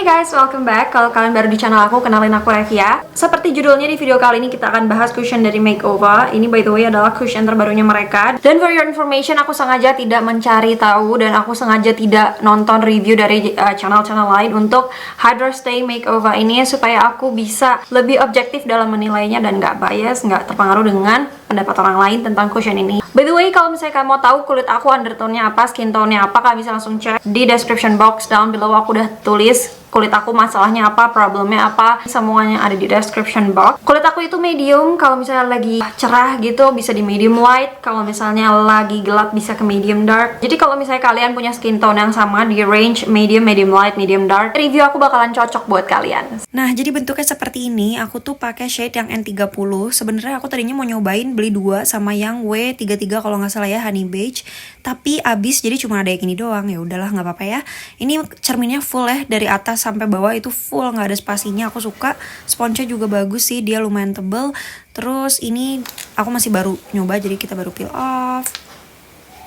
Hey guys, welcome back. Kalau kalian baru di channel aku, kenalin aku Revia. Seperti judulnya di video kali ini, kita akan bahas cushion dari Makeover. Ini by the way adalah cushion terbarunya mereka. Dan for your information, aku sengaja tidak mencari tahu dan aku sengaja tidak nonton review dari channel-channel lain untuk Hydra Stay Makeover ini, supaya aku bisa lebih objektif dalam menilainya dan nggak bias, nggak terpengaruh dengan pendapat orang lain tentang cushion ini. By the way, kalau misalnya kalian mau tahu kulit aku undertone-nya apa, skin tone-nya apa, kalian bisa langsung cek di description box down below. Aku udah tulis kulit aku masalahnya apa, problemnya apa, semuanya ada di description box. Kulit aku itu medium, kalau misalnya lagi cerah gitu bisa di medium light, kalau misalnya lagi gelap bisa ke medium dark. Jadi kalau misalnya kalian punya skin tone yang sama di range medium, medium light, medium dark, review aku bakalan cocok buat kalian. Nah, jadi bentuknya seperti ini. Aku tuh pakai shade yang N30. Sebenarnya aku tadinya mau nyobain beli dua sama yang W33 kalau nggak salah ya, honey beige, tapi abis jadi cuma ada yang ini doang. Ya udahlah, nggak apa-apa ya. Ini cerminnya full ya, dari atas sampai bawah itu full, nggak ada spasinya. Aku suka, sponsnya juga bagus sih, dia lumayan tebel. Terus ini aku masih baru nyoba, jadi kita baru peel off.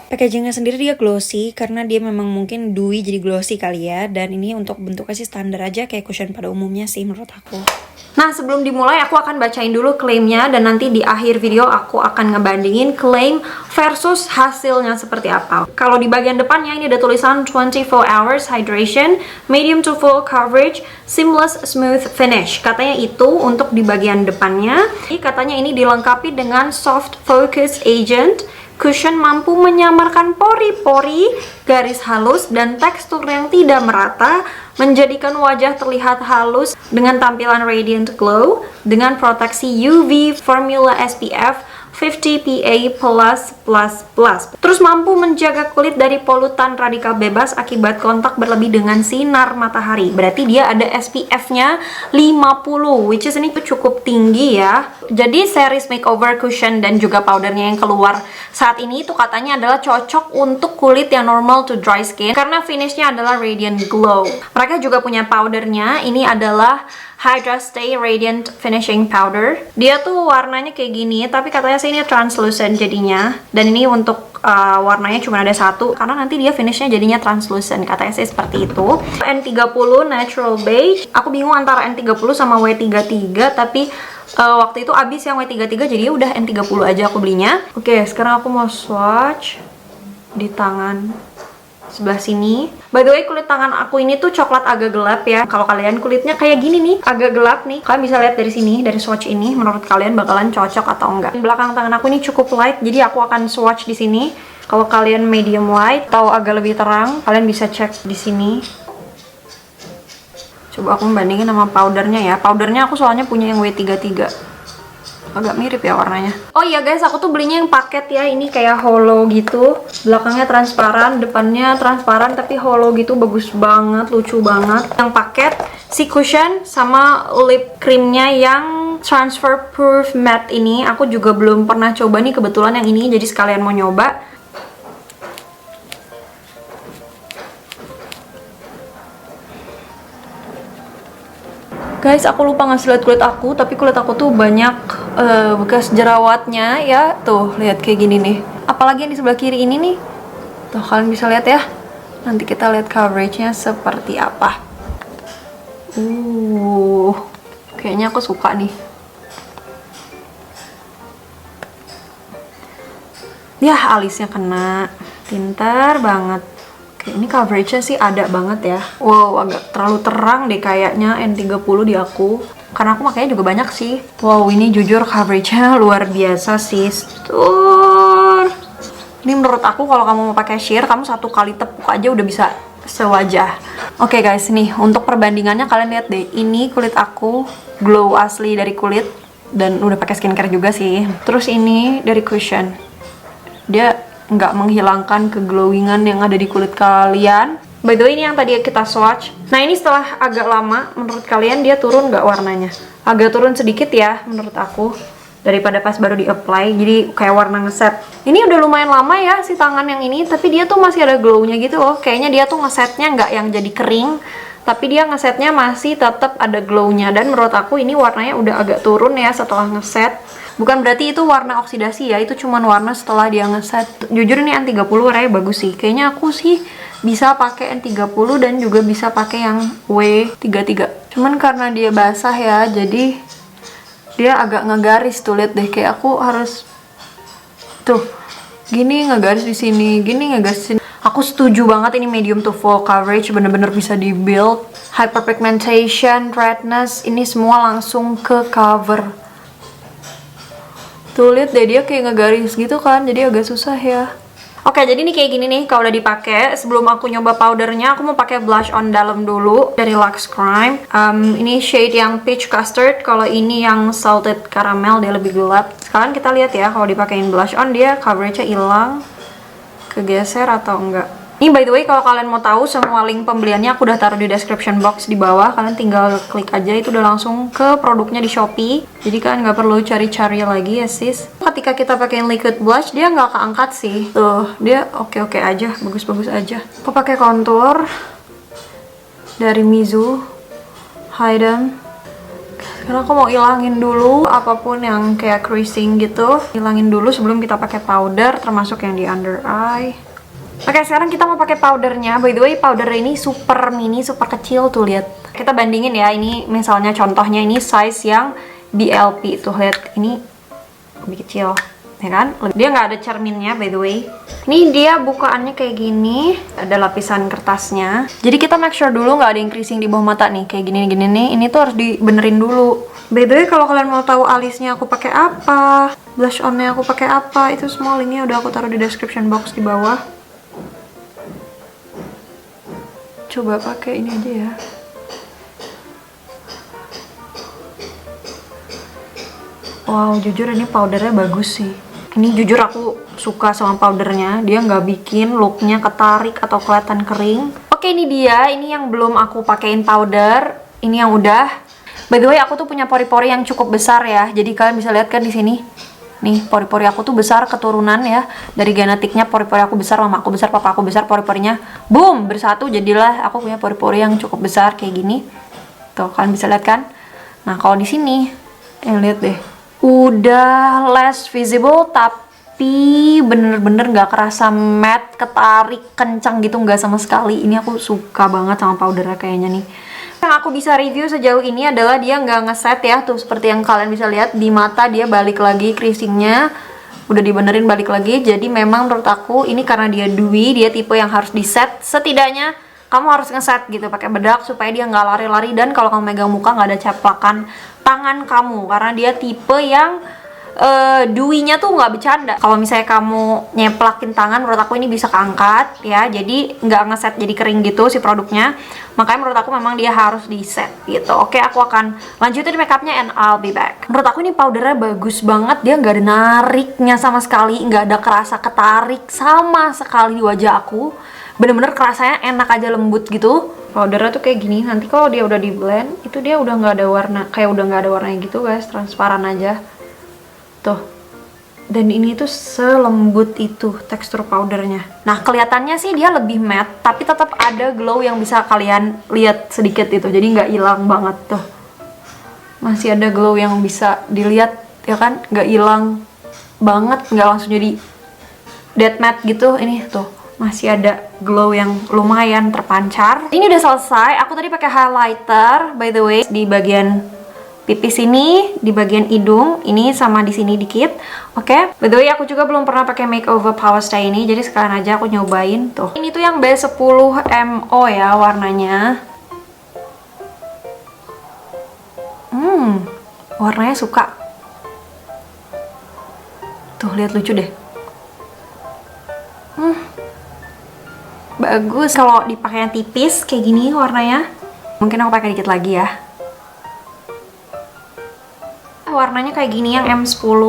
Packagingnya sendiri dia glossy, karena dia memang mungkin dewy jadi glossy kali ya. Dan ini untuk bentuknya sih standar aja kayak cushion pada umumnya sih menurut aku. Nah, sebelum dimulai aku akan bacain dulu klaimnya, dan nanti di akhir video aku akan ngebandingin klaim versus hasilnya seperti apa. Kalau di bagian depannya ini ada tulisan 24 hours hydration, medium to full coverage, seamless smooth finish. Katanya itu untuk di bagian depannya. Katanya ini dilengkapi dengan soft focus agent. Cushion mampu menyamarkan pori-pori, garis halus, dan tekstur yang tidak merata, menjadikan wajah terlihat halus dengan tampilan radiant glow, dengan proteksi UV formula SPF 50 PA+++. Terus mampu menjaga kulit dari polutan radikal bebas akibat kontak berlebih dengan sinar matahari. Berarti dia ada SPF-nya 50, which is ini cukup tinggi ya. Jadi series makeover cushion dan juga powdernya yang keluar saat ini itu katanya adalah cocok untuk kulit yang normal to dry skin, karena finishnya adalah radiant glow. Mereka juga punya powdernya, ini adalah Hydra Stay Radiant Finishing Powder. Dia tuh warnanya kayak gini, tapi katanya sih ini translucent jadinya. Dan ini untuk warnanya cuma ada satu, karena nanti dia finishnya jadinya translucent. Katanya sih seperti itu. N30 Natural Beige. Aku bingung antara N30 sama W33, tapi waktu itu abis yang W33, jadi udah N30 aja aku belinya. Oke, sekarang aku mau swatch di tangan sebelah sini. By the way, kulit tangan aku ini tuh coklat agak gelap ya. Kalau kalian kulitnya kayak gini nih, agak gelap nih, kalian bisa lihat dari sini, dari swatch ini, menurut kalian bakalan cocok atau enggak. Belakang tangan aku ini cukup light, jadi aku akan swatch di sini. Kalau kalian medium light atau agak lebih terang, kalian bisa cek di sini. Coba aku membandingin sama powdernya ya. Powdernya aku soalnya punya yang W33. Agak mirip ya warnanya. Oh iya guys, aku tuh belinya yang paket ya. Ini kayak hollow gitu, belakangnya transparan, depannya transparan tapi hollow gitu. Bagus banget, lucu banget. Yang paket si cushion sama lip creamnya yang transfer proof matte ini aku juga belum pernah coba nih, kebetulan yang ini, jadi sekalian mau nyoba. Guys, aku lupa ngasih lihat kulit aku, tapi kulit aku tuh banyak bekas jerawatnya ya. Tuh, lihat kayak gini nih. Apalagi yang di sebelah kiri ini nih. Tuh, kalian bisa lihat ya. Nanti kita lihat coveragenya seperti apa. Kayaknya aku suka nih. Ya, alisnya kena. Pintar banget. Oke, ini coveragenya sih ada banget ya. Wow, agak terlalu terang deh kayaknya N30 di aku. Karena aku makanya juga banyak sih. Wow, ini jujur coveragenya luar biasa sih. Tuh. Ini menurut aku kalau kamu mau pakai sheer, kamu satu kali tepuk aja udah bisa sewajah. Oke guys, nih untuk perbandingannya kalian lihat deh. Ini kulit aku glow asli dari kulit, dan udah pakai skincare juga sih. Terus ini dari cushion. Dia nggak menghilangkan keglowingan yang ada di kulit kalian. By the way, ini yang tadi kita swatch. Nah, ini setelah agak lama, menurut kalian dia turun nggak warnanya? Agak turun sedikit ya menurut aku, daripada pas baru di-apply. Jadi kayak warna ngeset. Ini udah lumayan lama ya si tangan yang ini, tapi dia tuh masih ada glow-nya gitu loh. Kayaknya dia tuh ngesetnya nggak yang jadi kering, tapi dia ngesetnya masih tetap ada glow-nya. Dan menurut aku ini warnanya udah agak turun ya setelah ngeset. Bukan berarti itu warna oksidasi ya, itu cuman warna setelah dia ngeset. Jujur ini N30 warnanya bagus sih. Kayaknya aku sih Bisa pakai N30 dan juga bisa pakai yang W33. Cuman karena dia basah ya, jadi dia agak ngegaris tuh, lihat deh, kayak aku harus tuh gini ngegaris di sini, gini ngegaris di sini. Aku setuju banget ini medium to full coverage, bener-bener bisa di build. Hyperpigmentation, redness, ini semua langsung ke cover. Tuh lihat deh, dia kayak ngegaris gitu kan, jadi agak susah ya. Oke, jadi nih kayak gini nih kalau udah dipakai. Sebelum aku nyoba powdernya, aku mau pakai blush on dalam dulu dari Luxe Crime. Ini shade yang peach custard. Kalau ini yang salted caramel, dia lebih gelap. Sekarang kita lihat ya, kalau dipakein blush on dia coveragenya hilang, kegeser atau enggak. Ini by the way, kalau kalian mau tahu semua link pembeliannya aku udah taruh di description box di bawah. Kalian tinggal klik aja, itu udah langsung ke produknya di Shopee. Jadi kalian nggak perlu cari-cari lagi ya sis. Ketika kita pakein liquid blush dia nggak keangkat sih. Tuh, dia oke-oke aja, bagus-bagus aja. Aku pakai contour dari Mizu Hidden. Karena aku mau ilangin dulu apapun yang kayak creasing gitu. Ilangin dulu sebelum kita pakai powder, termasuk yang di under eye. Oke, sekarang kita mau pakai powdernya. By the way, powder ini super mini, super kecil tuh, lihat. Kita bandingin ya, ini misalnya contohnya ini size yang BLP tuh, lihat ini lebih kecil, ya kan? Dia nggak ada cerminnya by the way. Ini dia bukaannya kayak gini, ada lapisan kertasnya. Jadi kita make sure dulu nggak ada yang creasing di bawah mata nih, kayak gini-gini nih. Ini tuh harus dibenerin dulu. By the way, kalau kalian mau tahu alisnya aku pakai apa, blush onnya aku pakai apa, itu semua linknya udah aku taruh di description box di bawah. Coba pakai ini aja ya. Wow, jujur ini powdernya bagus sih. Ini jujur aku suka sama powdernya. Dia nggak bikin looknya ketarik atau kelihatan kering. Oke, ini dia. Ini yang belum aku pakein powder. Ini yang udah. By the way, aku tuh punya pori-pori yang cukup besar ya. Jadi kalian bisa lihat kan di sini. Nih, pori-pori aku tuh besar, keturunan ya. Dari genetiknya pori-pori aku besar, mama aku besar, papa aku besar, pori-porinya boom, bersatu, jadilah aku punya pori-pori yang cukup besar kayak gini. Tuh, kalian bisa lihat kan? Nah, kalau di sini, lihat deh. Udah less visible, tapi bener-bener gak kerasa matte, ketarik, kencang gitu, nggak sama sekali. Ini aku suka banget sama powdernya kayaknya nih. Yang aku bisa review sejauh ini adalah dia nggak ngeset ya, tuh seperti yang kalian bisa lihat di mata dia balik lagi creasingnya, udah dibenerin balik lagi. Jadi memang menurut aku ini karena dia dewy, dia tipe yang harus di set. Setidaknya kamu harus ngeset gitu pakai bedak supaya dia nggak lari-lari, dan kalau kamu megang muka nggak ada ceplakan tangan kamu karena dia tipe yang dewy-nya tuh nggak bercanda. Kalau misalnya kamu nyeplakin tangan, menurut aku ini bisa keangkat ya, jadi nggak ngeset jadi kering gitu si produknya. Makanya menurut aku memang dia harus di set gitu. Oke, aku akan lanjutin makeupnya and I'll be back. Menurut aku ini powdernya bagus banget, dia nggak ada nariknya sama sekali, nggak ada kerasa ketarik sama sekali di wajah aku. Bener-bener kerasanya enak aja, lembut gitu. Powdernya tuh kayak gini. Nanti kalau dia udah di blend, itu dia udah nggak ada warna, kayak udah nggak ada warnanya gitu guys, transparan aja. Tuh, dan ini tuh selembut itu tekstur powdernya. Nah, kelihatannya sih dia lebih matte, tapi tetap ada glow yang bisa kalian lihat sedikit itu, jadi nggak hilang banget tuh. Masih ada glow yang bisa dilihat ya kan, nggak hilang banget, nggak langsung jadi dead matte gitu. Ini tuh masih ada glow yang lumayan terpancar. Ini udah selesai. Aku tadi pakai highlighter by the way di bagian pipis ini, di bagian hidung ini, sama di sini dikit. Oke, by the way aku juga belum pernah pakai makeover power stay ini, jadi sekalian aja aku nyobain tuh. Ini tuh yang B10MO ya warnanya. Warnanya suka. Tuh, lihat lucu deh. Bagus kalau dipakai yang tipis kayak gini warnanya. Mungkin aku pakai dikit lagi ya. Warnanya kayak gini yang M10.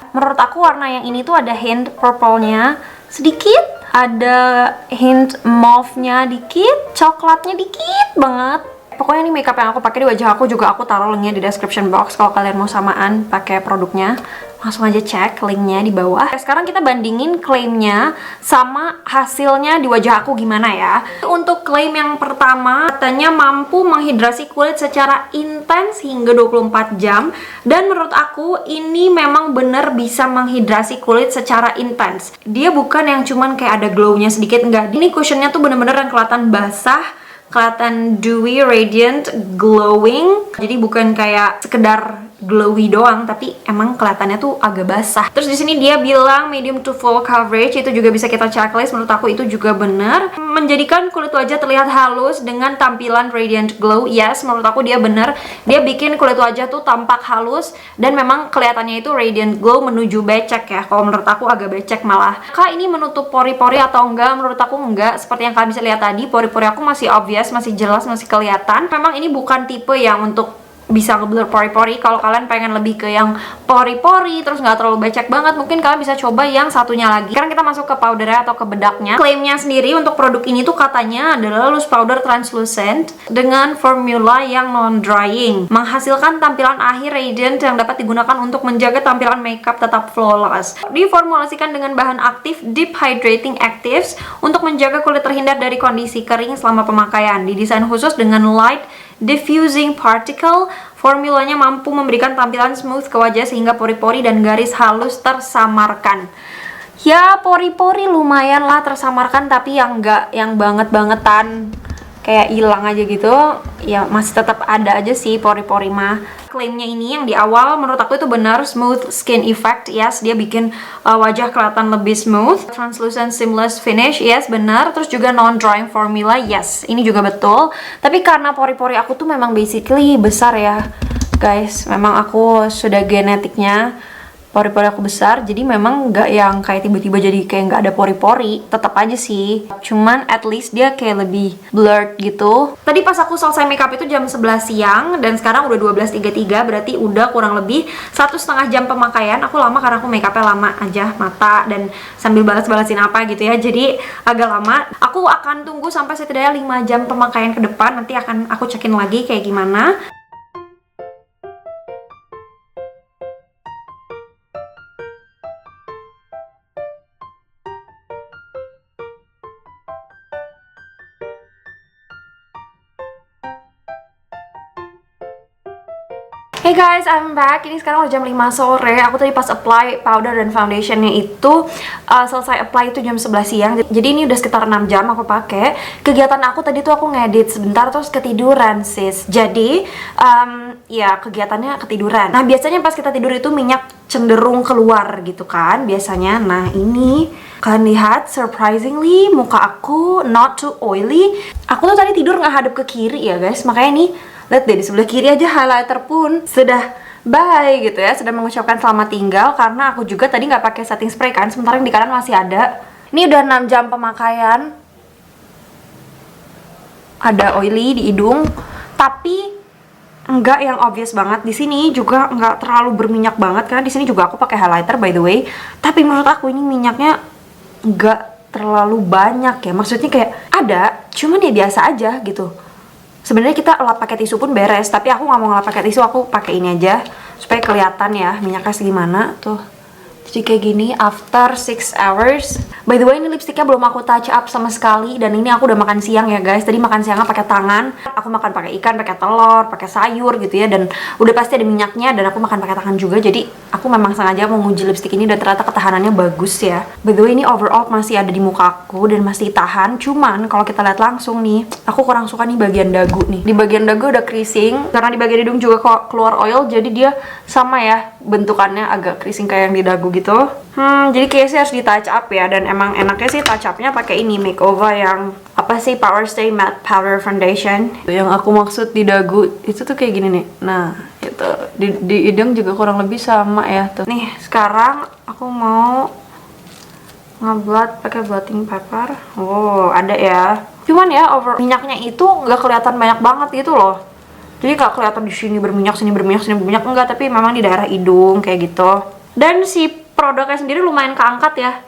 Menurut aku warna yang ini tuh ada hint purple-nya sedikit, ada hint mauve-nya dikit, coklatnya dikit banget. Pokoknya ini makeup yang aku pakai di wajah aku juga aku taruh linknya di description box kalau kalian mau samaan pakai produknya. Langsung aja cek linknya di bawah. Sekarang kita bandingin klaimnya sama hasilnya di wajah aku gimana ya. Untuk klaim yang pertama, katanya mampu menghidrasi kulit secara intens hingga 24 jam. Dan menurut aku ini memang bener bisa menghidrasi kulit secara intens. Dia bukan yang cuman kayak ada glow-nya sedikit, enggak. Ini cushionnya tuh bener-bener yang kelihatan basah, kelihatan dewy, radiant, glowing. Jadi bukan kayak sekedar glowy doang, tapi emang kelihatannya tuh agak basah. Terus di sini dia bilang medium to full coverage, itu juga bisa kita checklist. Menurut aku itu juga bener. Menjadikan kulit wajah terlihat halus dengan tampilan radiant glow. Yes, menurut aku dia bener. Dia bikin kulit wajah tuh tampak halus dan memang kelihatannya itu radiant glow menuju becek ya. Kalau menurut aku agak becek malah. Kak, ini menutup pori-pori atau enggak? Menurut aku enggak. Seperti yang kalian bisa lihat tadi, pori-pori aku masih obvious, masih jelas, masih kelihatan. Memang ini bukan tipe yang untuk bisa ngeblur pori-pori. Kalau kalian pengen lebih ke yang pori-pori terus nggak terlalu becek banget, mungkin kalian bisa coba yang satunya lagi. Sekarang kita masuk ke powdernya atau ke bedaknya. Klaimnya sendiri untuk produk ini tuh katanya adalah loose powder translucent dengan formula yang non-drying, menghasilkan tampilan akhir radiant yang dapat digunakan untuk menjaga tampilan makeup tetap flawless. Diformulasikan dengan bahan aktif Deep Hydrating Actives untuk menjaga kulit terhindar dari kondisi kering selama pemakaian. Didesain khusus dengan light diffusing particle. Formulanya mampu memberikan tampilan smooth ke wajah sehingga pori-pori dan garis halus tersamarkan. Ya, pori-pori lumayan lah tersamarkan, tapi yang enggak yang banget-bangetan kayak hilang aja gitu. Ya masih tetap ada aja sih pori-pori mah. Klaimnya ini yang di awal menurut aku itu benar, smooth skin effect. Yes, dia bikin wajah kelihatan lebih smooth. Translucent seamless finish. Yes, benar. Terus juga non-drying formula. Yes, ini juga betul. Tapi karena pori-pori aku tuh memang basically besar ya guys. Memang aku sudah genetiknya pori-pori aku besar, jadi memang nggak yang kayak tiba-tiba jadi kayak nggak ada pori-pori. Tetap aja sih, cuman at least dia kayak lebih blurred gitu. Tadi pas aku selesai makeup itu jam 11 siang dan sekarang udah 12.33, berarti udah kurang lebih 1,5 jam pemakaian. Aku lama karena aku makeupnya lama aja, mata dan sambil balas-balasin apa gitu ya, jadi agak lama. Aku akan tunggu sampai setidaknya 5 jam pemakaian ke depan, nanti akan aku cekin lagi kayak gimana. Hey guys, I'm back. Ini sekarang udah jam 5 sore. Aku tadi pas apply powder dan foundationnya itu selesai apply itu jam 11 siang. Jadi ini udah sekitar 6 jam aku pakai. Kegiatan aku tadi tuh aku ngedit sebentar terus ketiduran sis. Jadi ya kegiatannya ketiduran. Nah biasanya pas kita tidur itu minyak cenderung keluar gitu kan biasanya. Nah ini kalian lihat, surprisingly muka aku not too oily. Aku tuh tadi tidur nggak hadap ke kiri ya guys. Makanya nih lihat deh, di sebelah kiri aja highlighter pun sudah bye gitu ya, sudah mengucapkan selamat tinggal karena aku juga tadi nggak pakai setting spray kan, sementara yang di kanan masih ada. Ini udah 6 jam pemakaian. Ada oily di hidung, tapi enggak yang obvious banget. Di sini juga nggak terlalu berminyak banget karena di sini juga aku pakai highlighter by the way. Tapi menurut aku ini minyaknya nggak terlalu banyak ya. Maksudnya kayak ada, cuman ya biasa aja gitu. Sebenarnya kita lap pakai tisu pun beres, tapi aku nggak mau ngelap pakai tisu, aku pakai ini aja supaya kelihatan ya minyaknya segimana tuh. Jadi kayak gini after 6 hours. By the way, ini lipstiknya belum aku touch up sama sekali. Dan ini aku udah makan siang ya guys. Tadi makan siangnya pakai tangan. Aku makan pakai ikan, pakai telur, pakai sayur gitu ya. Dan udah pasti ada minyaknya. Dan aku makan pakai tangan juga. Jadi aku memang sengaja mau nguji lipstik ini. Dan ternyata ketahanannya bagus ya. By the way, ini overall masih ada di muka aku. Dan masih tahan. Cuman kalau kita lihat langsung nih, aku kurang suka nih bagian dagu nih. Di bagian dagu udah creasing. Karena di bagian hidung juga keluar oil. Jadi dia sama ya bentukannya, agak creasing kayak yang di dagu gitu. Jadi kayaknya sih harus di touch up ya. Dan emang enaknya sih touch upnya pakai ini Makeover yang apa sih, Power Stay Matte Powder Foundation. Yang aku maksud di dagu itu tuh kayak gini nih. Nah itu di hidung juga kurang lebih sama ya tuh. Nih sekarang aku mau ngeblot pakai blotting paper. Oh ada ya. Cuman ya minyaknya itu nggak kelihatan banyak banget gitu loh. Jadi nggak kelihatan di sini berminyak, sini berminyak, sini berminyak, enggak. Tapi memang di daerah hidung kayak gitu. Dan si produknya sendiri lumayan keangkat ya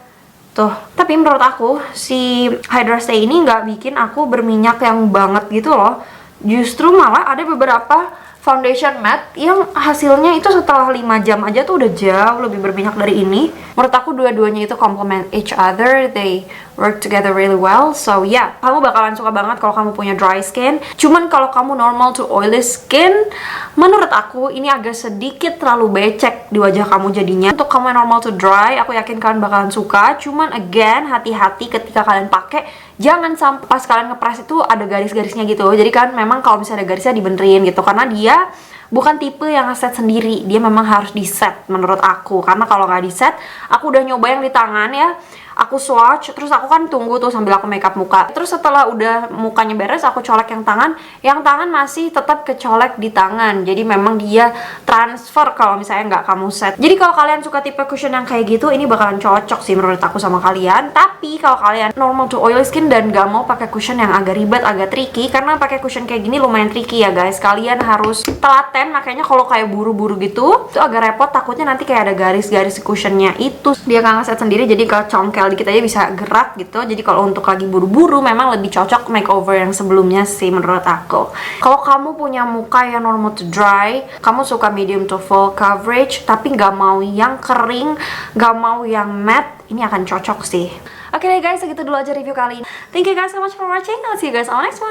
tuh. Tapi menurut aku si Hydra Stay ini nggak bikin aku berminyak yang banget gitu loh. Justru malah ada beberapa foundation matte yang hasilnya itu setelah 5 jam aja tuh udah jauh lebih berminyak dari ini. Menurut aku dua-duanya itu complement each other, they work together really well. So yeah, kamu bakalan suka banget kalau kamu punya dry skin. Cuman kalau kamu normal to oily skin, menurut aku ini agak sedikit terlalu becek di wajah kamu jadinya. Untuk kamu yang normal to dry, aku yakin kalian bakalan suka. Cuman again, hati-hati ketika kalian pakai, jangan sampai pas kalian ngepres itu ada garis-garisnya gitu. Jadi kan memang kalau misalnya ada garisnya dibenerin gitu, karena dia bukan tipe yang ngeset sendiri, dia memang harus di set menurut aku. Karena kalau nggak di set, aku udah nyoba yang di tangan ya, aku swatch, terus aku kan tunggu tuh sambil aku makeup muka. Terus setelah udah mukanya beres, aku colek yang tangan masih tetap kecolek di tangan. Jadi memang dia transfer kalau misalnya nggak kamu set. Jadi kalau kalian suka tipe cushion yang kayak gitu, ini bakalan cocok sih menurut aku sama kalian. Tapi kalau kalian normal to oily skin dan nggak mau pakai cushion yang agak ribet, agak tricky, karena pakai cushion kayak gini lumayan tricky ya guys. Kalian harus telaten, makanya kalau kayak buru-buru gitu, itu agak repot. Takutnya nanti kayak ada garis-garis cushionnya itu dia nggak ngeset sendiri, jadi kalau congkel dikit aja bisa gerak gitu. Jadi kalau untuk lagi buru-buru memang lebih cocok makeover yang sebelumnya sih menurut aku. Kalau kamu punya muka yang normal to dry, kamu suka medium to full coverage tapi nggak mau yang kering, nggak mau yang matte, ini akan cocok sih. Oke deh guys, segitu dulu aja review kali ini. Thank you guys so much for watching. I'll see you guys on the next one.